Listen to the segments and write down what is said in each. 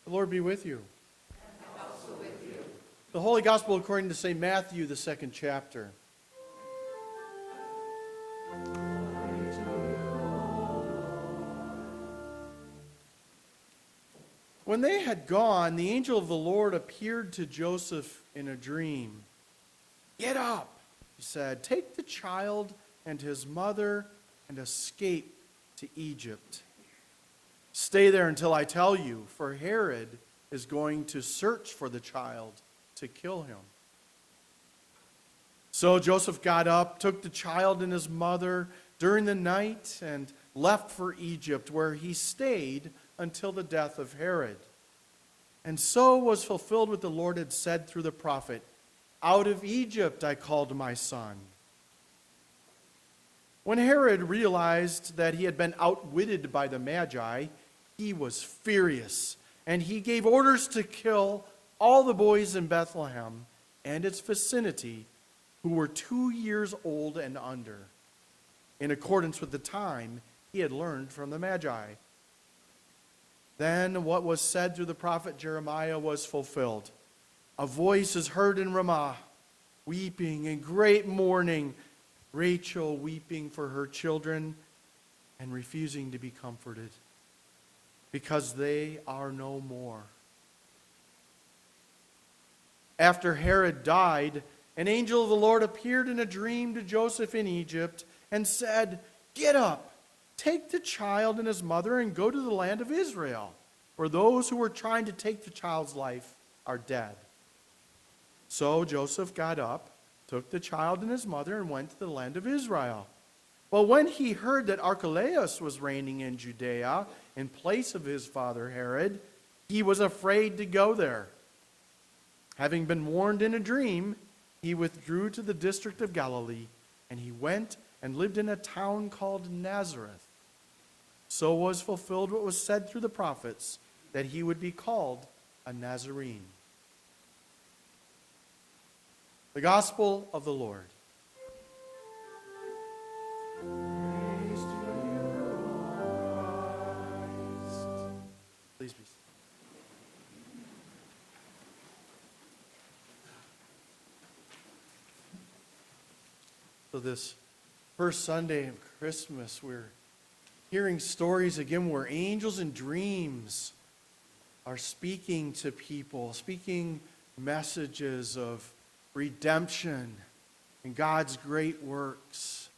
The Lord be with you. And also with you. The Holy Gospel according to St. Matthew, the 2nd chapter. When they had gone, the angel of the Lord appeared to Joseph in a dream. "Get up," he said, "take the child and his mother and escape to Egypt. Stay there until I tell you, for Herod is going to search for the child to kill him." So Joseph got up, took the child and his mother during the night, and left for Egypt, where he stayed until the death of Herod. And so was fulfilled what the Lord had said through the prophet, "Out of Egypt I called my son." When Herod realized that he had been outwitted by the Magi, he was furious, and he gave orders to kill all the boys in Bethlehem and its vicinity who were 2 years old and under, in accordance with the time he had learned from the Magi. Then what was said through the prophet Jeremiah was fulfilled. "A voice is heard in Ramah, weeping in great mourning, Rachel weeping for her children and refusing to be comforted, because they are no more." After Herod died, an angel of the Lord appeared in a dream to Joseph in Egypt and said, "Get up, take the child and his mother and go to the land of Israel, for those who were trying to take the child's life are dead." So Joseph got up, took the child and his mother, and went to the land of Israel. But when he heard that Archelaus was reigning in Judea in place of his father Herod, he was afraid to go there. Having been warned in a dream, he withdrew to the district of Galilee, and he went and lived in a town called Nazareth. So was fulfilled what was said through the prophets, that he would be called a Nazarene. The Gospel of the Lord. Praise to you, Christ. Please be seated. So this first Sunday of Christmas, we're hearing stories again where angels in dreams are speaking to people, speaking messages of redemption and God's great works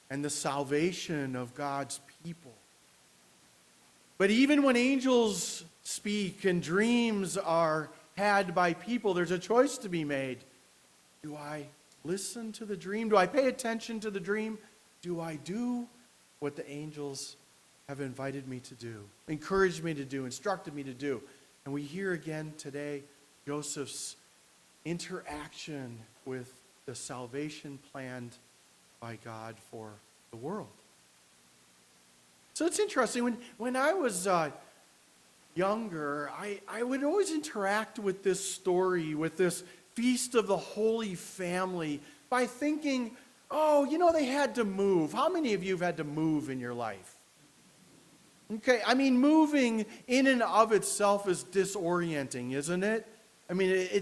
and the salvation of God's people. But even when angels speak and dreams are had by people, there's a choice to be made. Do I listen to the dream? Do I pay attention to the dream? Do I do what the angels have invited me to do, encouraged me to do, instructed me to do? And we hear again today Joseph's interaction with the salvation planned by God for the world. So it's interesting. When I was younger, I would always interact with this story, with this Feast of the Holy Family, by thinking, oh, they had to move. How many of you have had to move in your life? Okay, moving in and of itself is disorienting, isn't it?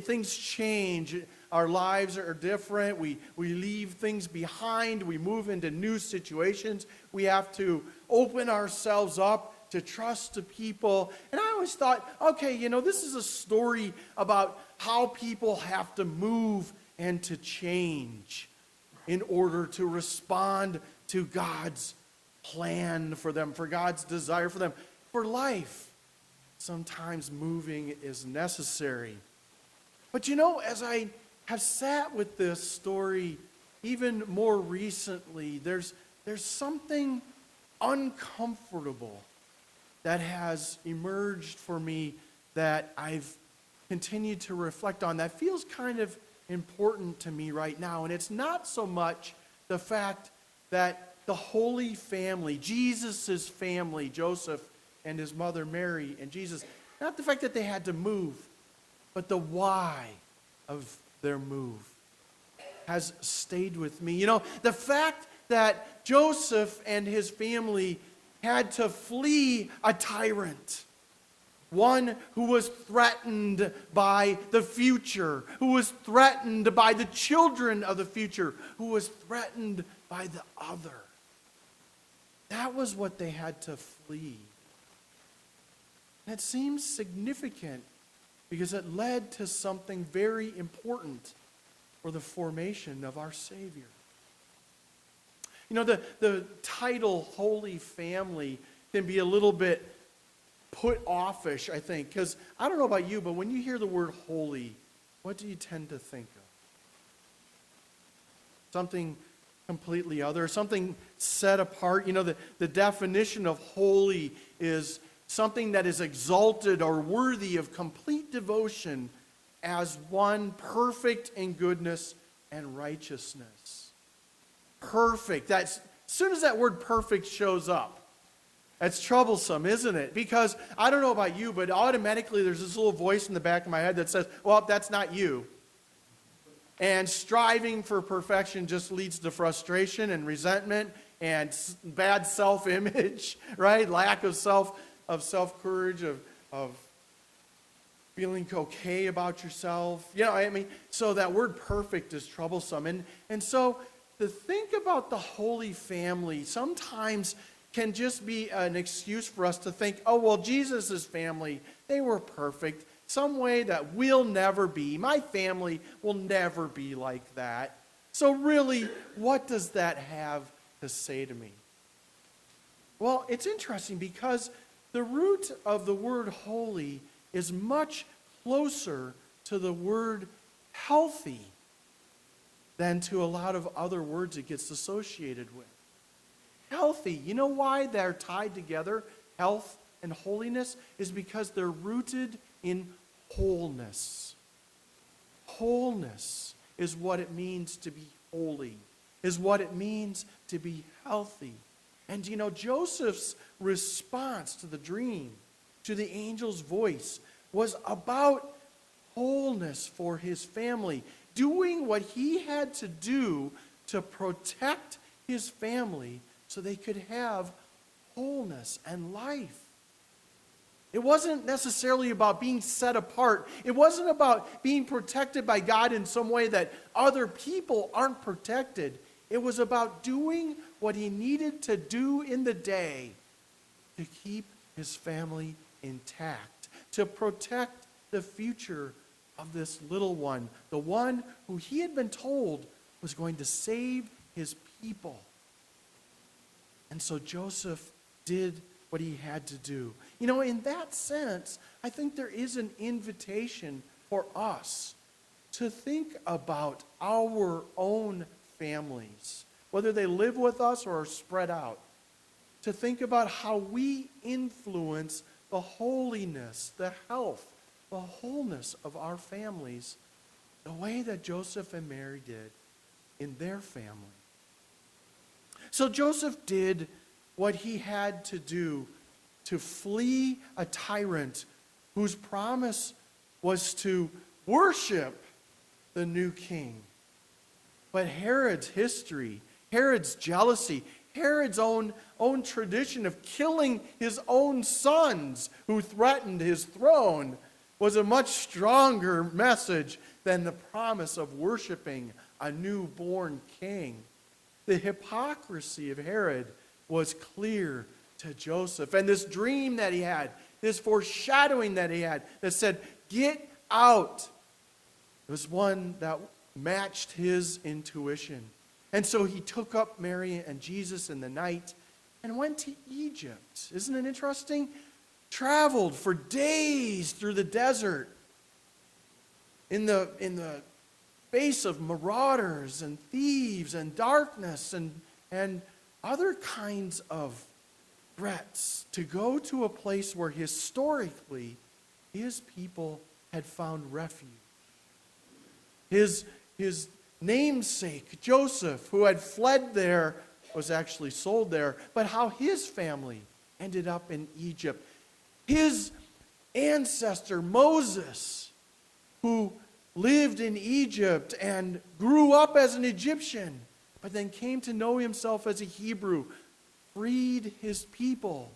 Things change. Our lives are different. We leave things behind. We move into new situations. We have to open ourselves up to trust the people. And I always thought, okay, this is a story about how people have to move and to change in order to respond to God's plan for them, for God's desire for them, for life. Sometimes moving is necessary. But as I have sat with this story even more recently, there's something uncomfortable that has emerged for me that I've continued to reflect on, that feels kind of important to me right now. And it's not so much the fact that the Holy Family, Jesus' family, Joseph and his mother Mary and Jesus, not the fact that they had to move, but the why of their move has stayed with me. The fact that Joseph and his family had to flee a tyrant one who was threatened by the future, who was threatened by the children of the future, who was threatened by the other. That was what they had to flee. And it seems significant because it led to something very important for the formation of our Savior. You know, the title Holy Family can be a little bit put offish, I think, because I don't know about you, but when you hear the word holy, what do you tend to think of? Something completely other, something set apart. You know, the definition of holy is something that is exalted or worthy of complete devotion as one perfect in goodness and righteousness. Perfect. That's, as soon as that word perfect shows up, that's troublesome, isn't it? Because I don't know about you, but automatically there's this little voice in the back of my head that says, well, that's not you. And striving for perfection just leads to frustration and resentment and bad self-image, right? Lack of self-courage, of feeling okay about yourself. You know, I mean, so that word perfect is troublesome. And so to think about the Holy Family sometimes can just be an excuse for us to think, oh, well, Jesus' family, they were perfect. Some way that we'll never be. My family will never be like that. So really, what does that have to say to me? Well, it's interesting because the root of the word holy is much closer to the word healthy than to a lot of other words it gets associated with. Healthy. You know why they're tied together? Health and holiness is because they're rooted in wholeness. Wholeness is what it means to be holy, is what it means to be healthy. And you know, Joseph's response to the dream, to the angel's voice, was about wholeness for his family, doing what he had to do to protect his family so they could have wholeness and life. It wasn't necessarily about being set apart. It wasn't about being protected by God in some way that other people aren't protected. It was about doing what he needed to do in the day to keep his family intact, to protect the future of this little one, the one who he had been told was going to save his people. And so Joseph did what he had to do. You know, in that sense, I think there is an invitation for us to think about our own families, whether they live with us or are spread out, to think about how we influence the holiness, the health, the wholeness of our families, the way that Joseph and Mary did in their family. So Joseph did what he had to do to flee a tyrant whose promise was to worship the new king. But Herod's history, Herod's jealousy, Herod's own tradition of killing his own sons who threatened his throne was a much stronger message than the promise of worshiping a newborn king. The hypocrisy of Herod was clear to Joseph. And this dream that he had, this foreshadowing that he had that said, get out, it was one that matched his intuition. And so he took up Mary and Jesus in the night and went to Egypt. Isn't it interesting? Traveled for days through the desert in the face of marauders and thieves and darkness and other kinds of threats to go to a place where historically his people had found refuge. His namesake, Joseph, who had fled there, was actually sold there, but how his family ended up in Egypt. His ancestor, Moses, who lived in Egypt and grew up as an Egyptian, but then came to know himself as a Hebrew, freed his people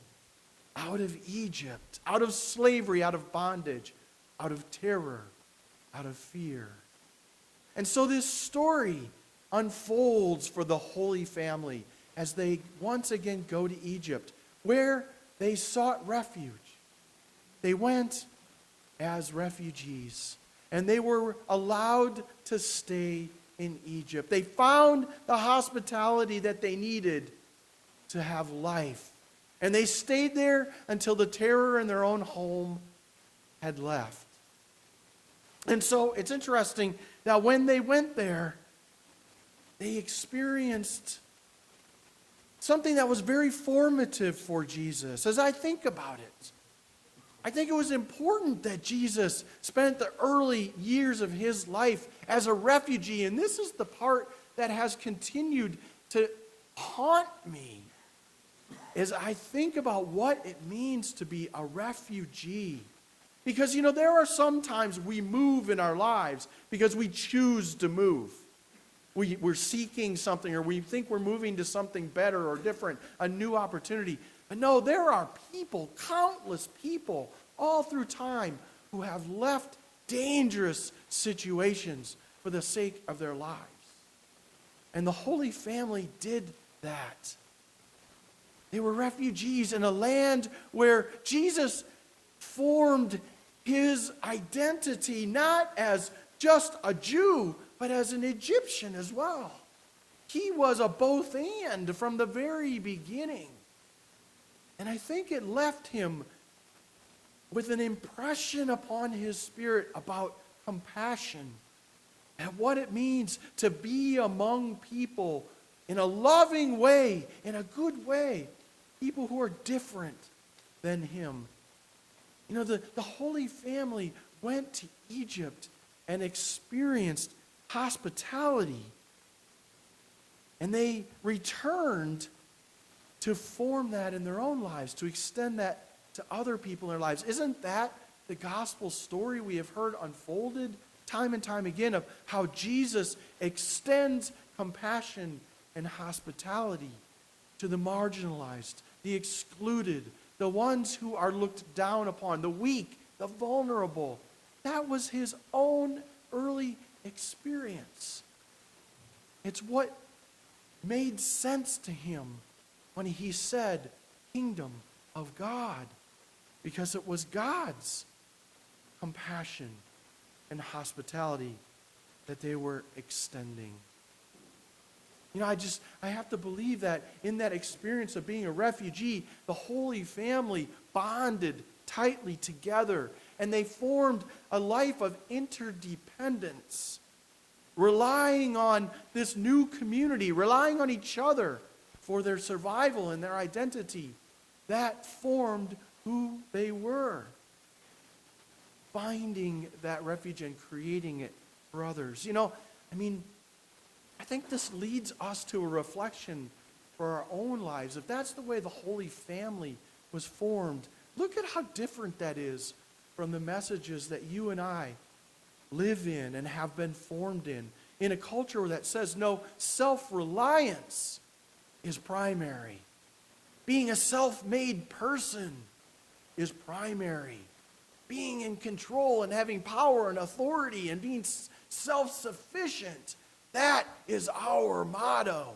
out of Egypt, out of slavery, out of bondage, out of terror, out of fear. And so this story unfolds for the Holy Family as they once again go to Egypt, where they sought refuge. They went as refugees, and they were allowed to stay in Egypt. They found the hospitality that they needed to have life. And they stayed there until the terror in their own home had left. And so it's interesting that when they went there, they experienced something that was very formative for Jesus. As I think about it, I think it was important that Jesus spent the early years of his life as a refugee. And this is the part that has continued to haunt me as I think about what it means to be a refugee. Because, there are some times we move in our lives because we choose to move. We're seeking something, or we think we're moving to something better or different, a new opportunity. But no, there are people, countless people, all through time who have left dangerous situations for the sake of their lives. And the Holy Family did that. They were refugees in a land where Jesus formed his identity not as just a Jew, but as an Egyptian as well. He was a both and from the very beginning. And I think it left him with an impression upon his spirit about compassion and what it means to be among people in a loving way, in a good way, people who are different than him. The Holy Family went to Egypt and experienced hospitality. And they returned to form that in their own lives, to extend that to other people in their lives. Isn't that the gospel story we have heard unfolded time and time again of how Jesus extends compassion and hospitality to the marginalized, the excluded, the ones who are looked down upon, the weak, the vulnerable? That was his own early experience. It's what made sense to him when he said, kingdom of God, because it was God's compassion and hospitality that they were extending. I have to believe that in that experience of being a refugee, the Holy Family bonded tightly together, and they formed a life of interdependence, relying on this new community, relying on each other for their survival and their identity. That formed who they were, finding that refuge and creating it for others. I think this leads us to a reflection for our own lives. If that's the way the Holy Family was formed, look at how different that is from the messages that you and I live in and have been formed in a culture that says, no, self-reliance is primary. Being a self-made person is primary. Being in control and having power and authority and being self-sufficient, that is our motto.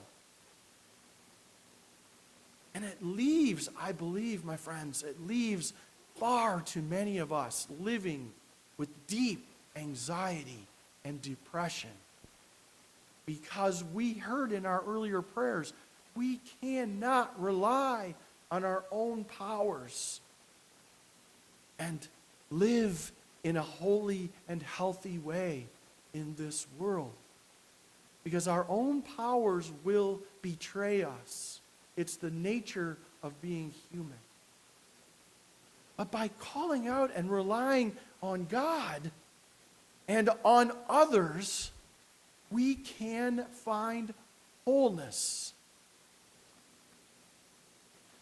And it leaves, I believe, my friends, it leaves far too many of us living with deep anxiety and depression. Because we heard in our earlier prayers, we cannot rely on our own powers and live in a holy and healthy way in this world. Because our own powers will betray us. It's the nature of being human. But by calling out and relying on God and on others, we can find wholeness.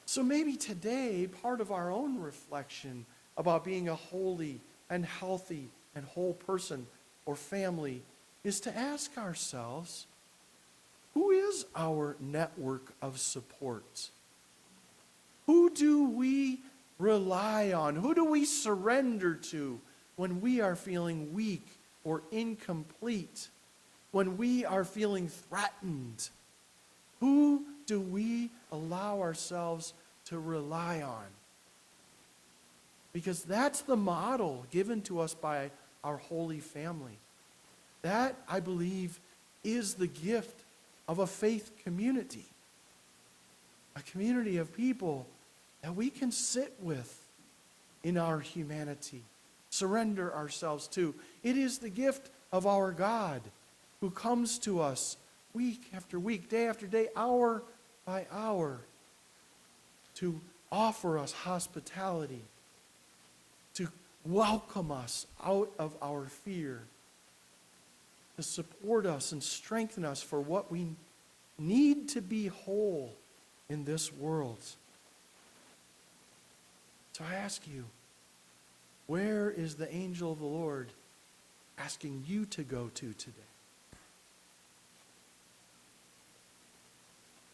So maybe today, part of our own reflection about being a holy and healthy and whole person or family is to ask ourselves, who is our network of support? Who do we rely on? Who do we surrender to when we are feeling weak or incomplete? When we are feeling threatened? Who do we allow ourselves to rely on? Because that's the model given to us by our Holy Family. That, I believe, is the gift of a faith community. A community of people that we can sit with in our humanity, surrender ourselves to. It is the gift of our God who comes to us week after week, day after day, hour by hour, to offer us hospitality, to welcome us out of our fear, to support us and strengthen us for what we need to be whole in this world. So I ask you, where is the angel of the Lord asking you to go to today?